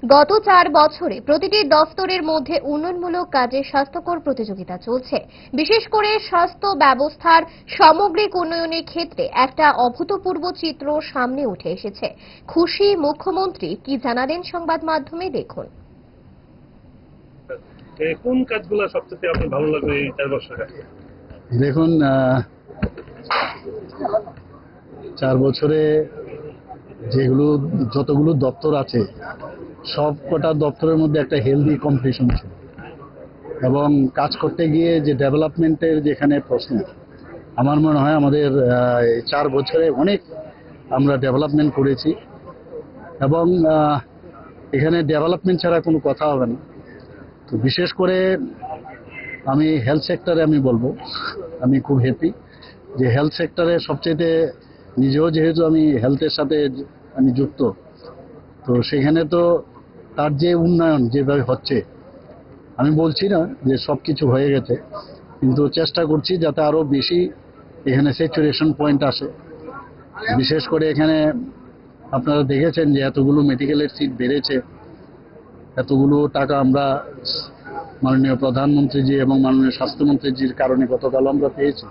গত 4 বছরে প্রতিটি দফতরের মধ্যে উন্নয়নমূলক কাজে স্বাস্থ্যকর প্রতিযোগিতা চলছে। বিশেষ করে স্বাস্থ্য ব্যবস্থার সামগ্রিক উন্নয়নের ক্ষেত্রে একটা অভূতপূর্ব চিত্র সামনে উঠে এসেছে। খুশি মুখ্যমন্ত্রী কি জানালেন সংবাদ মাধ্যমে দেখুন। কোন কাজগুলো সবচেয়ে আপনার ভালো লাগবে এই 4 বছরে? দেখুন, 4 বছরে যতগুলো দপ্তর আছে সব কটা দপ্তরের মধ্যে একটা হেলদি কম্পিটিশন ছিল এবং কাজ করতে গিয়ে যে ডেভেলপমেন্টের যেখানে প্রশ্ন, আমার মনে হয় আমাদের 4 বছরে অনেক আমরা ডেভেলপমেন্ট করেছি এবং এখানে ডেভেলপমেন্ট ছাড়া কোনো কথা হবে না। তো বিশেষ করে আমি হেলথ সেক্টরে আমি বলবো আমি খুব হ্যাপি যে হেলথ সেক্টরে সবচেয়ে নিজেও যেহেতু আমি হেলথের সাথে আমি যুক্ত, তো সেখানে তো তার যে উন্নয়ন যেভাবে হচ্ছে, আমি বলছি না যে সব কিছু হয়ে গেছে, কিন্তু চেষ্টা করছি যাতে আরও বেশি এখানে স্যাচুরেশন পয়েন্ট আসে। বিশেষ করে এখানে আপনারা দেখেছেন যে এতগুলো মেডিকেলের সিট বেড়েছে, এতগুলো টাকা আমরা মাননীয় প্রধানমন্ত্রীজি এবং মাননীয় স্বাস্থ্যমন্ত্রীজির কারণে গতকাল আমরা পেয়েছি।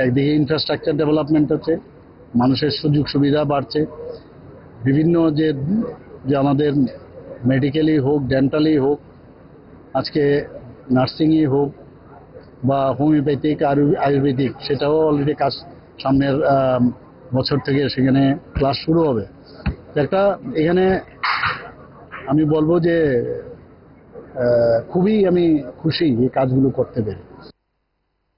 একদিকে ইনফ্রাস্ট্রাকচার ডেভেলপমেন্ট হচ্ছে, মানুষের সুযোগ সুবিধা বাড়ছে, বিভিন্ন যে আমাদের মেডিকেলই হোক, ডেন্টালই হোক, আজকে নার্সিংই হোক বা হোমিওপ্যাথিক আয়ুর্বেদিক, সেটাও অলরেডি কাজ সামনের বছর থেকে সেখানে ক্লাস শুরু হবে। একটা এখানে আমি বলবো যে খুবই আমি খুশি এই কাজগুলো করতে পেরে।